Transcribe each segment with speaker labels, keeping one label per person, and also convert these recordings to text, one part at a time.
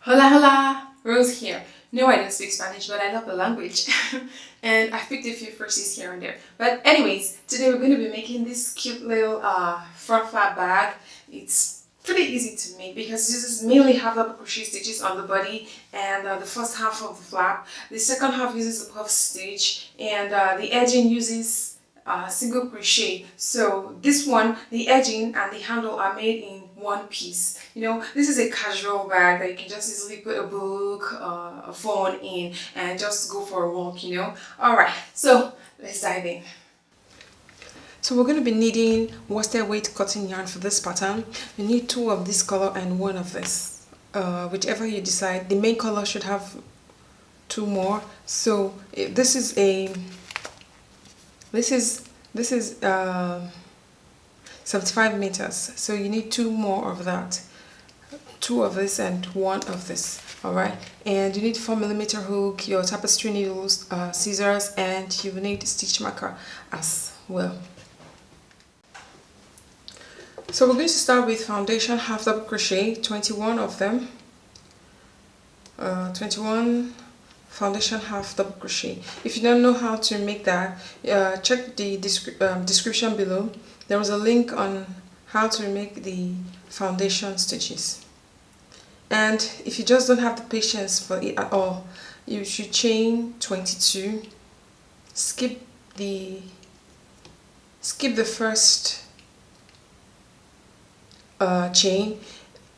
Speaker 1: Hola, hola! Rose here. No, I don't speak Spanish, but I love the language. And I've picked a few phrases here and there. But anyways, today we're going to be making this cute little front flap bag. It's pretty easy to make because this is mainly half double crochet stitches on the body and the first half of the flap. The second half uses a puff stitch and the edging uses single crochet. So this one, the edging and the handle are made in one piece. You know, this is a casual bag that you can just easily put a book, a phone in and just go for a walk, you know. Alright, so let's dive in. So we're going to be needing worsted weight cotton yarn for this pattern. You need 2 of this color and 1 of this. Whichever you decide. The main color should have 2 more. So this is 75 meters. So you need 2 more of that. 2 of this and 1 of this. Alright, and you need 4mm hook, your tapestry needles, scissors, and you will need stitch marker as well. So we're going to start with foundation half double crochet, 21 of them. 21 foundation half double crochet. If you don't know how to make that, check the description below. There was a link on how to make the foundation stitches. And if you just don't have the patience for it at all, you should chain 22, skip the first chain,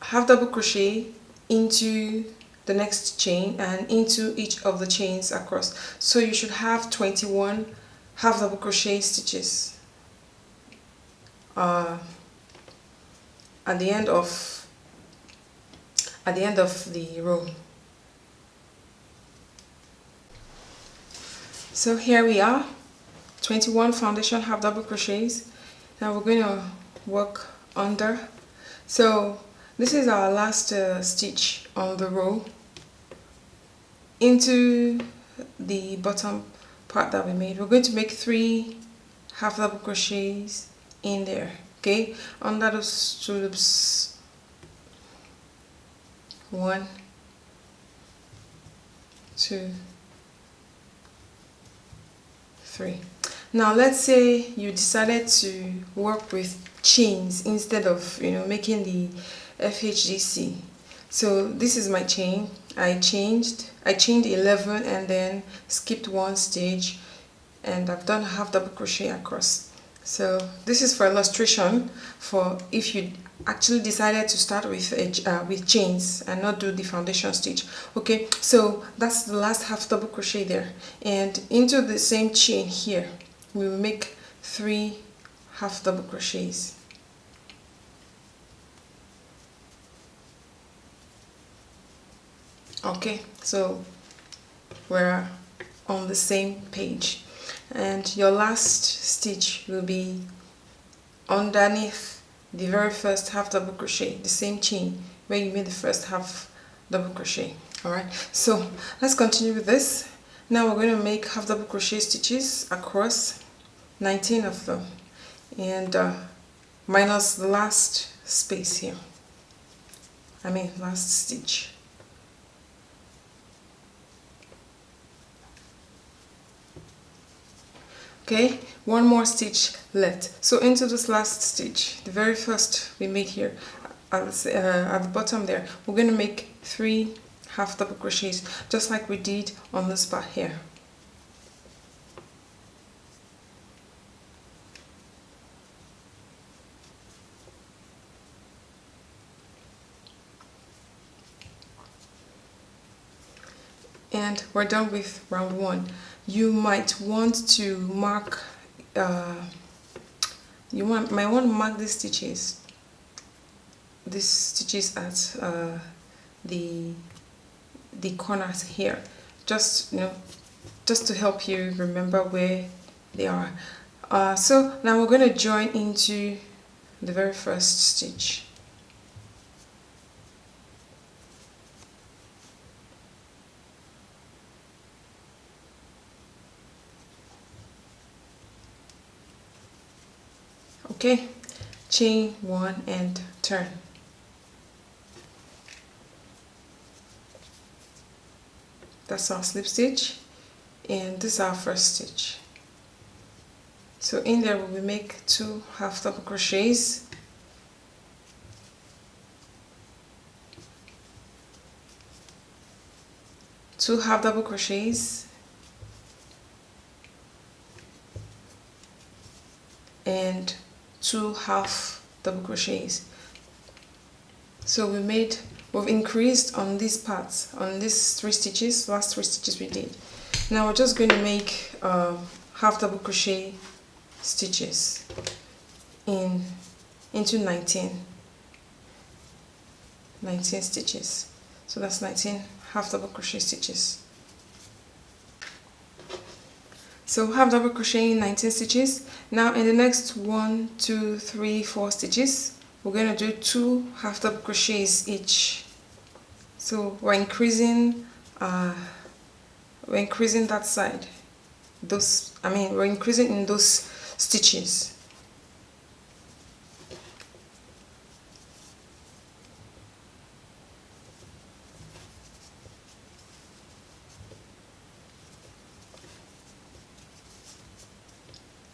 Speaker 1: half double crochet into the next chain and into each of the chains across. So you should have 21 half double crochet stitches at the end of the row. So here we are, 21 foundation half double crochets. Now we're going to work under. So this is our last stitch on the row into the bottom part that we made. We're going to make 3 half double crochets in there, okay, under those 2 loops. 1, 2, 3. Now let's say you decided to work with chains instead of, you know, making the FHDC. So this is my chain. I chained 11 and then skipped 1 stitch, and I've done half double crochet across. So this is for illustration, for if you actually decided to start with chains and not do the foundation stitch. Okay, so that's the last half double crochet there, and into the same chain here we will make 3 half double crochets. Okay, so we're on the same page, and your last stitch will be underneath the very first half double crochet, the same chain where you made the first half double crochet. Alright, so let's continue with this. Now we're going to make half double crochet stitches across, 19 of them, and minus the last space here, last stitch. Okay, 1 more stitch left. So into this last stitch, the very first we made here at the bottom there, we're going to make 3 half double crochets, just like we did on this part here. And we're done with round 1. You might want to mark, might want to mark these stitches at the corners here, just to help you remember where they are. So now we're going to join into the very first stitch. Okay, chain 1 and turn. That's our slip stitch, and this is our first stitch. So in there we will make 2 half double crochets, two half double crochets, and 2 half double crochets. So we've increased on these parts, on these 3 stitches, last 3 stitches we did. Now we're just going to make half double crochet stitches into 19 stitches. So that's 19 half double crochet stitches. So half double crochet in 19 stitches. Now in the next 1, 2, 3, 4 stitches, we're going to do 2 half double crochets each. So we're increasing that side. We're increasing in those stitches.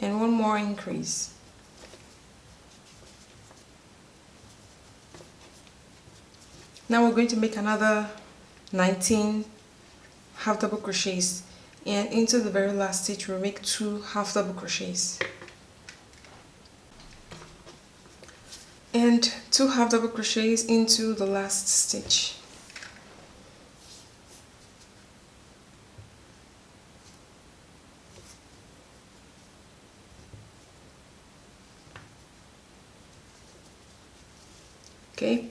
Speaker 1: And one more increase. Now we're going to make another 19 half double crochets, and into the very last stitch we'll make 2 half double crochets. And 2 half double crochets into the last stitch. Okay,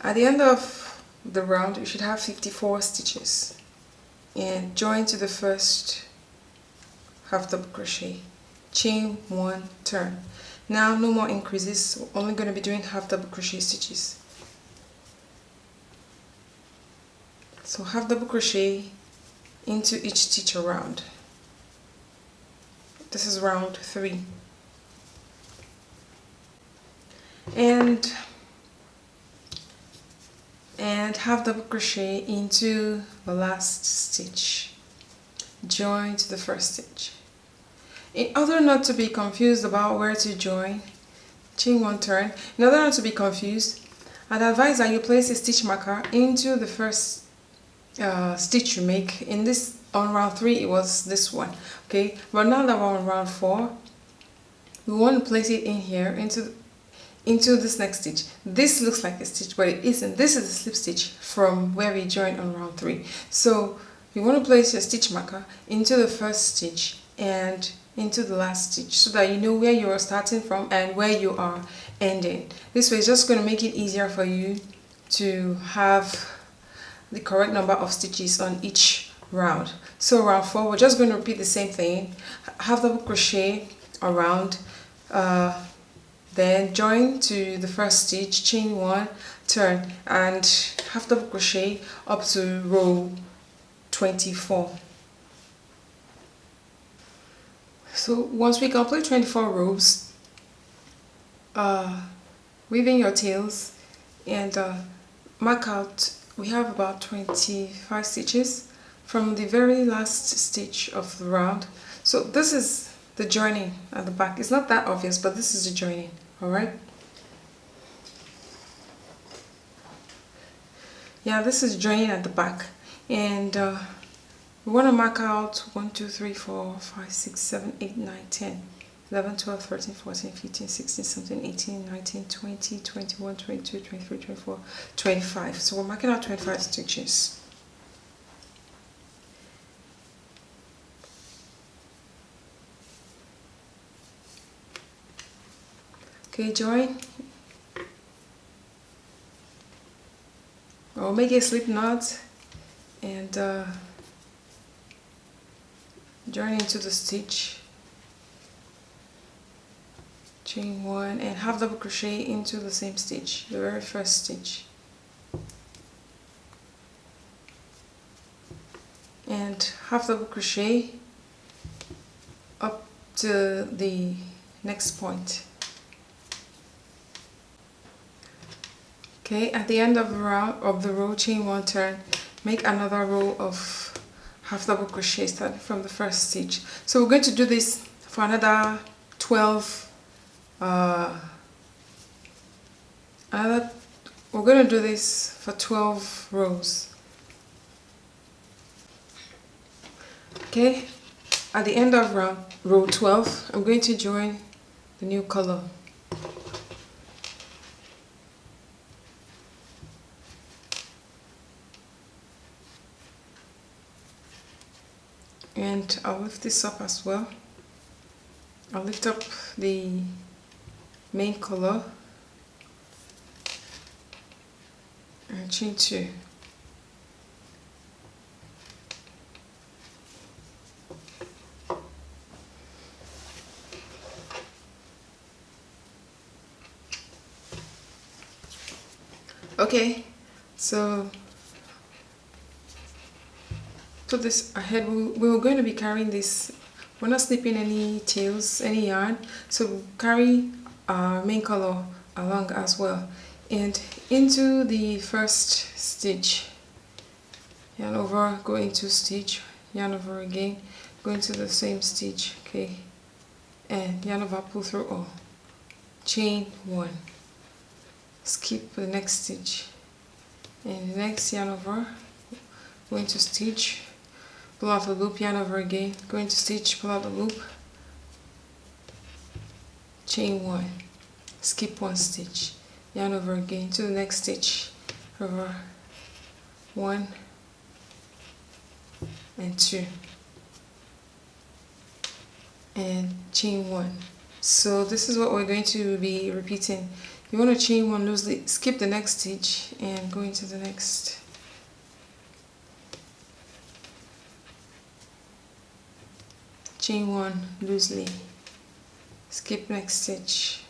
Speaker 1: at the end of the round you should have 54 stitches, and join to the first half double crochet, chain 1, turn. Now no more increases, we're only going to be doing half double crochet stitches. So half double crochet into each stitch around. This is round 3. And half double crochet into the last stitch, join to the first stitch. In order not to be confused about where to join, chain 1, turn. In order not to be confused, I'd advise that you place a stitch marker into the first stitch you make. In this, on round 3 it was this one, okay, but now that we're on round 4, we want to place it in here into this next stitch. This looks like a stitch, but it isn't. This is a slip stitch from where we joined on round 3. So you want to place your stitch marker into the first stitch and into the last stitch, so that you know where you are starting from and where you are ending. This way it's just going to make it easier for you to have the correct number of stitches on each round. So round 4 we're just going to repeat the same thing, half double crochet around, then join to the first stitch, chain 1, turn, and half double crochet up to row 24. So once we complete 24 rows, weave in your tails and mark out. We have about 25 stitches from the very last stitch of the round. So this is the joining at the back. It's not that obvious, but this is the joining. Alright? Yeah, this is joining at the back. And we want to mark out 1, 2, 3, 4, 5, 6, 7, 8, 9, 10, 11, 12, 13, 14, 15, 16, 17, 18, 19, 20, 21, 22, 23, 24, 25. So we're marking out 25 stitches. Okay, join. Or make a slip knot and join into the stitch, chain 1, and half double crochet into the same stitch, the very first stitch, and half double crochet up to the next point. Okay, at the end of the row, chain 1, turn, make another row of half double crochet starting from the first stitch. So we're going to do this for another 12 we're going to do this for 12 rows. Okay, at the end of row 12, I'm going to join the new color. And I'll lift this up as well. I'll lift up the main color and chain 2. Okay, so put this ahead. We were going to be carrying this. We're not snipping any tails, any yarn, so carry our main color along as well. And into the first stitch, yarn over, go into stitch, yarn over again, go into the same stitch, okay, and yarn over, pull through all, chain 1, skip the next stitch, and the next yarn over, go into stitch, pull out the loop, yarn over again, go into stitch, pull out the loop, chain 1, skip 1 stitch, yarn over again to the next stitch, over 1 and 2, and chain 1. So this is what we're going to be repeating. You want to chain 1 loosely, skip the next stitch and go into the next. Chain 1 loosely, skip next stitch,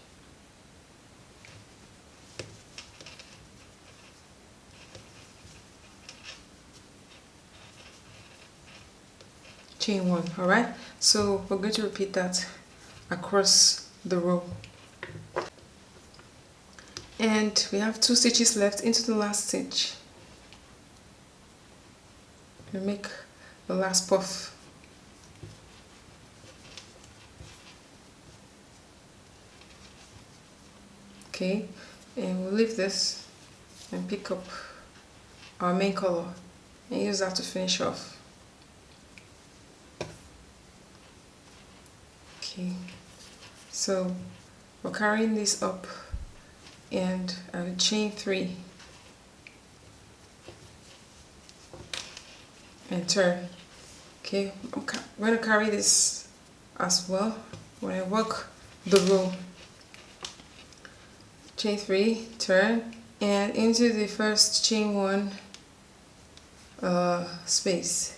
Speaker 1: chain 1. All right, so we're going to repeat that across the row, and we have 2 stitches left into the last stitch. We make the last puff. Okay, and we'll leave this and pick up our main color and use that to finish off. Okay, so we're carrying this up and I will chain 3 and turn. Okay, I'm going to carry this as well when I work the row. Chain 3, turn, and into the first chain 1 space.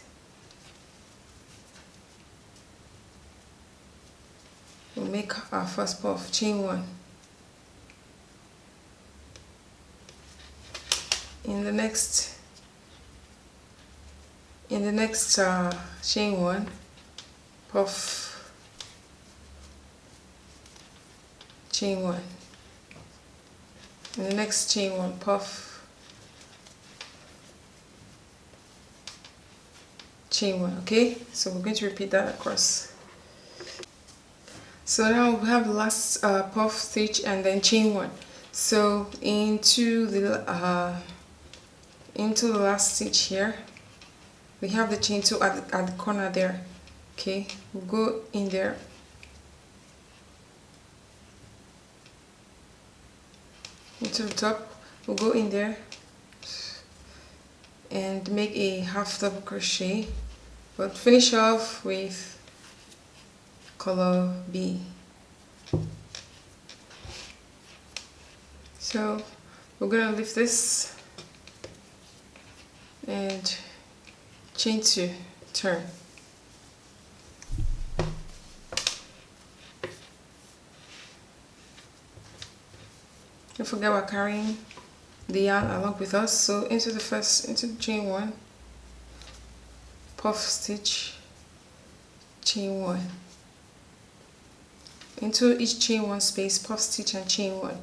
Speaker 1: We'll make our first puff, chain 1. In the next chain 1, puff, chain 1. In the next chain 1, puff, chain 1. Okay, so we're going to repeat that across. So now we have the last puff stitch and then chain 1. So into the last stitch here, we have the chain 2 at the corner there. Okay, we'll go in there. Into the top, we'll go in there and make a half double crochet, but finish off with color B. So we're gonna lift this and chain 2, turn. Don't forget we're carrying the yarn along with us. So into the chain 1, puff stitch, chain 1. Into each chain 1 space, puff stitch and chain 1.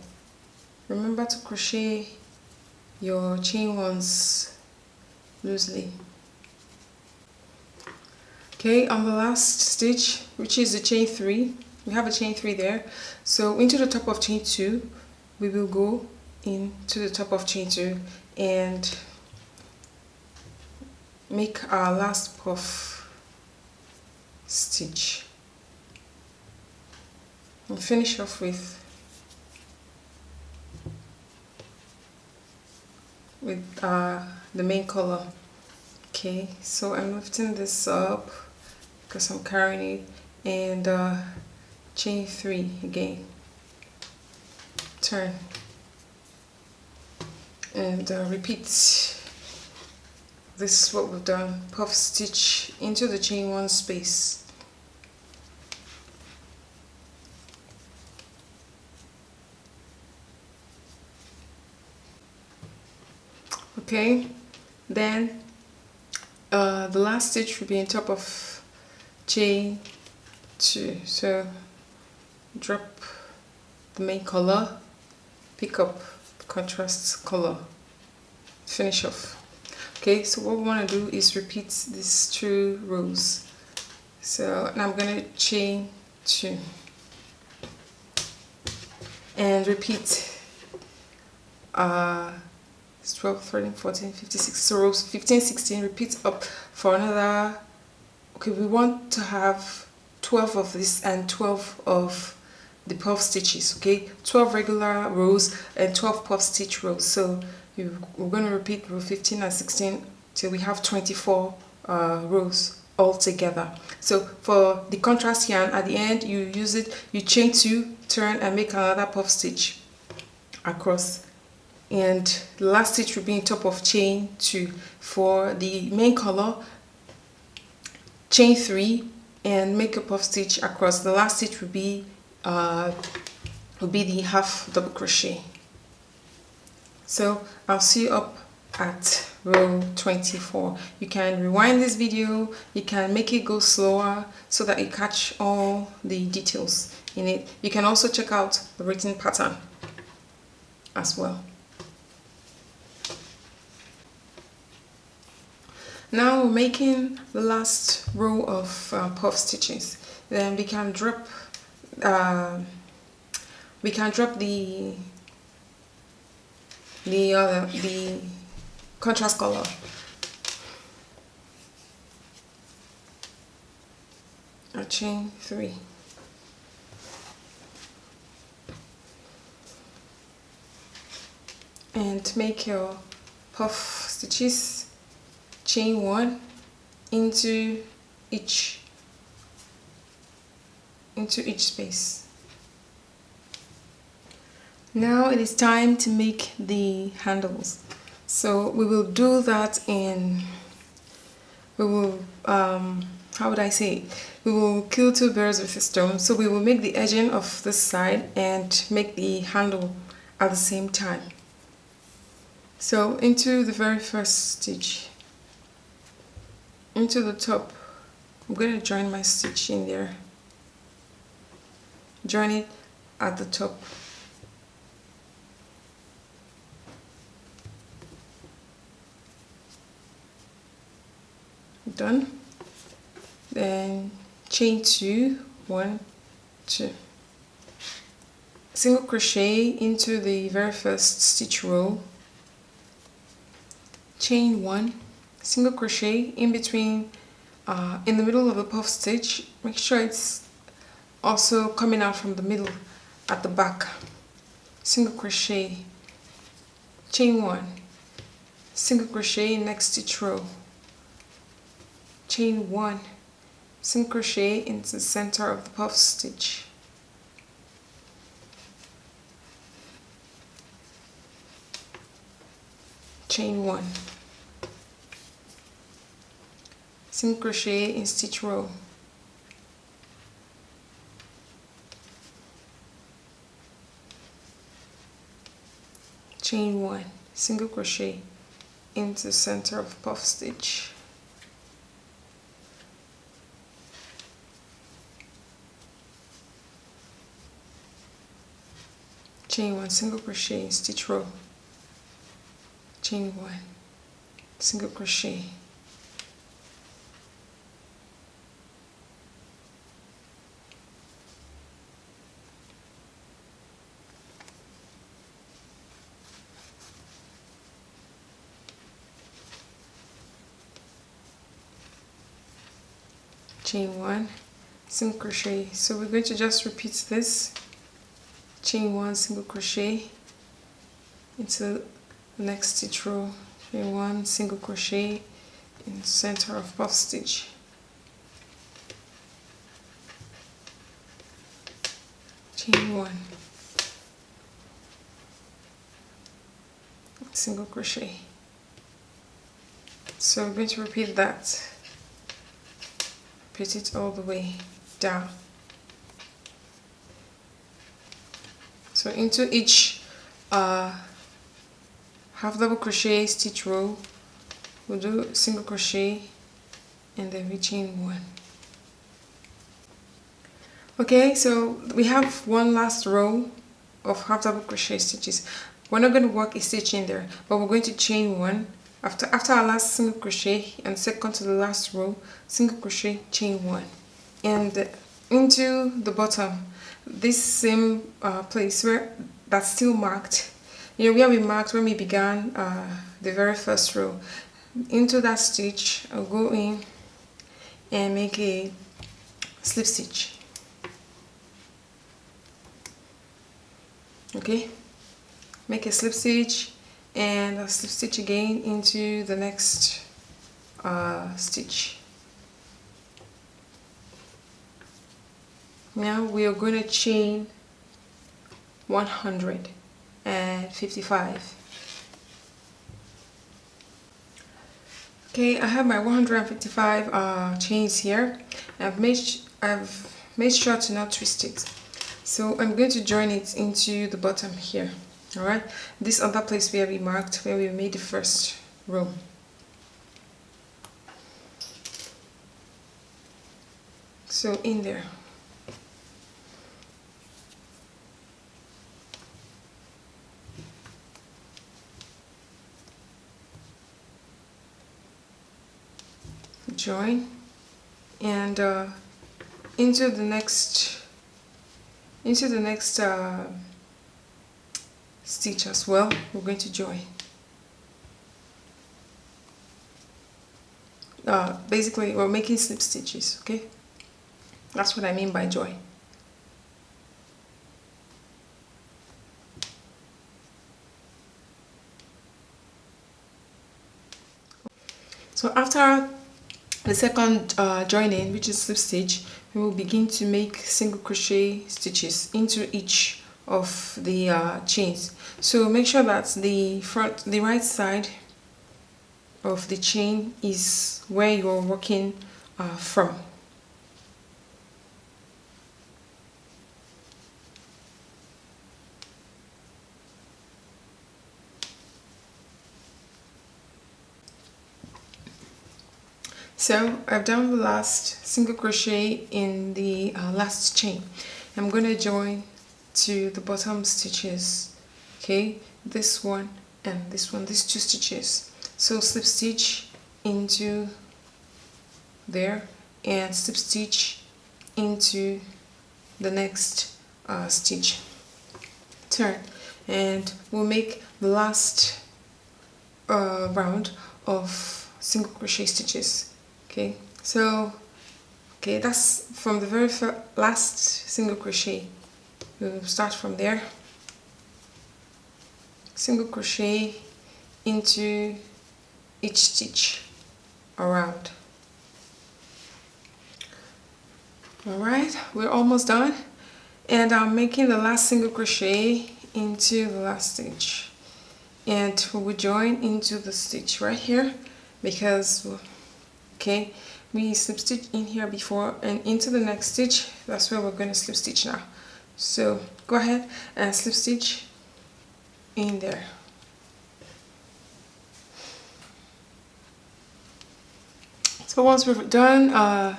Speaker 1: Remember to crochet your chain 1s loosely. Okay, on the last stitch, which is the chain 3, we have a chain 3 there. So into the top of chain 2, we will go into the top of chain 2 and make our last puff stitch and finish off with the main color. Okay, so I'm lifting this up because I'm carrying it, and chain 3 again, turn, and repeat. This is what we've done. Puff stitch into the chain 1 space. Okay, then the last stitch will be on top of chain 2. So drop the main color, pick up the contrast color, finish off. Okay, so what we want to do is repeat these 2 rows. So now I'm going to chain 2 and repeat 12, 13, 14, 56, so rows 15, 16, repeat up for another. Okay, we want to have 12 of this and 12 of the puff stitches. Okay, 12 regular rows and 12 puff stitch rows. So we're going to repeat row 15 and 16 till we have 24 rows all together. So for the contrast yarn, at the end you chain 2, turn and make another puff stitch across, and the last stitch will be on top of chain 2. For the main color, chain 3 and make a puff stitch across. The last stitch will be the half double crochet. So I'll see you up at row 24. You can rewind this video, you can make it go slower so that you catch all the details in it. You can also check out the written pattern as well. Now we're making the last row of puff stitches. Then we can drop the contrast color. Chain 3. And make your puff stitches, chain 1 into each space. Now it is time to make the handles. So we will do that how would I say it? We will kill 2 birds with a stone. So we will make the edging of this side and make the handle at the same time. So into the very first stitch, into the top, I'm going to join my stitch in there. Join it at the top. Done. Then chain 2, 1, 2, single crochet into the very first stitch row, chain 1, single crochet in between, in the middle of the puff stitch. Make sure it's also coming out from the middle at the back. Single crochet, chain 1, single crochet in next stitch row, chain 1, single crochet into the center of the puff stitch, chain 1, single crochet in stitch row, chain 1, single crochet into the center of the puff stitch, chain 1, single crochet in stitch row, chain 1, single crochet, chain 1, single crochet. So we're going to just repeat this, chain 1, single crochet into the next stitch row, chain 1, single crochet in the center of puff stitch, chain 1, single crochet. So we're going to repeat that, repeat it all the way down. So into each half double crochet stitch row, we'll do single crochet and then we chain 1. Okay, so we have one last row of half double crochet stitches. We're not going to work a stitch in there, but we're going to chain 1 after our last single crochet and second to the last row, single crochet, chain 1, and into the bottom, this same place where that's still marked, you know, where we marked when we began the very first row. Into that stitch, I'll go in and make a slip stitch. Okay, make a slip stitch and a slip stitch again into the next stitch. Now we are going to chain 155. Okay, I have my 155 chains here. I've made sure to not twist it. So I'm going to join it into the bottom here. Alright, this other place where we marked, where we made the first row. So in there. Join and into the next stitch as well, we're going to join. Basically we're making slip stitches, okay? That's what I mean by join. So after the second joining, which is slip stitch, we will begin to make single crochet stitches into each of the chains. So make sure that the right side of the chain is where you're working from. So I've done the last single crochet in the last chain. I'm going to join to the bottom stitches, okay, this one and this one, these two stitches. So slip stitch into there and slip stitch into the next stitch, turn, and we'll make the last round of single crochet stitches. Okay, so that's from the very last single crochet. We'll start from there, single crochet into each stitch around. Alright, we're almost done, and I'm making the last single crochet into the last stitch, and we will join into the stitch right here because okay, we slip stitch in here before and into the next stitch. That's where we're going to slip stitch now. So go ahead and slip stitch in there. So once we've done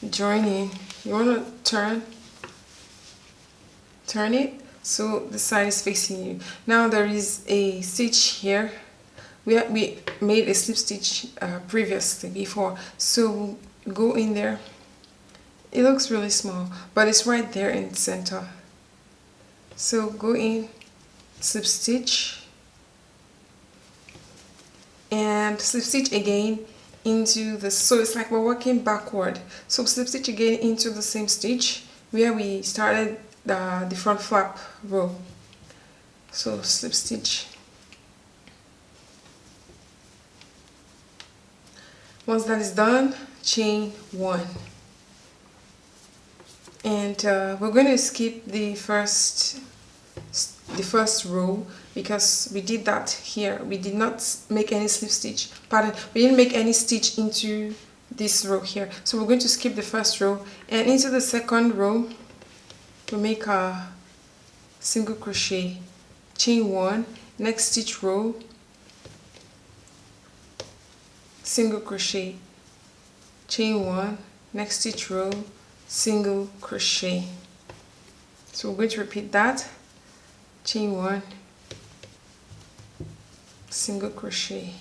Speaker 1: joining, you want to turn it so the side is facing you. Now there is a stitch here. We made a slip stitch previously before, so we'll go in there. It looks really small, but it's right there in the center. So go in, slip stitch, and slip stitch again into the, so it's like we're working backward. So slip stitch again into the same stitch where we started the front flap row. So slip stitch. Once that is done, chain 1. And we're going to skip the first row because we did that here. We did not make any slip stitch. Pardon, we didn't make any stitch into this row here. So we're going to skip the first row, and into the second row we make a single crochet, chain 1, next stitch row, single crochet, chain 1, next stitch row, single crochet. So we're going to repeat that, chain 1, single crochet.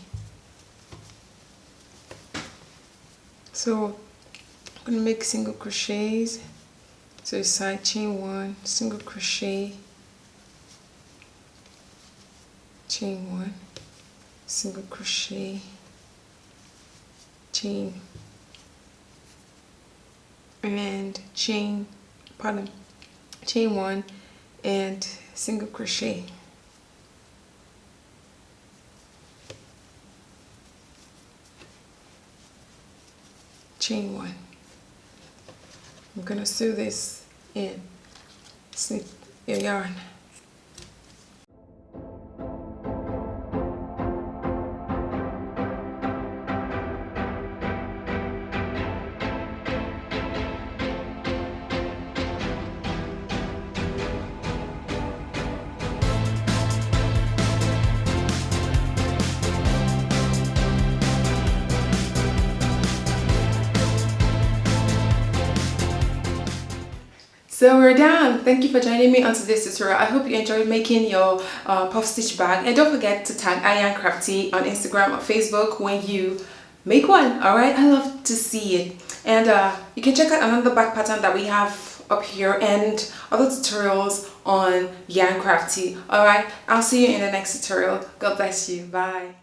Speaker 1: So I'm going to make single crochets to the side, chain 1, single crochet, chain 1, single crochet, chain, and chain 1 and single crochet. Chain 1. I'm gonna sew this in, snip your yarn. So we're done. Thank you for joining me on today's tutorial. I hope you enjoyed making your puff stitch bag, and don't forget to tag Yarn Craftee on Instagram or Facebook when you make one. Alright, I love to see it. And you can check out another bag pattern that we have up here and other tutorials on Yarn Craftee. Alright, I'll see you in the next tutorial. God bless you. Bye.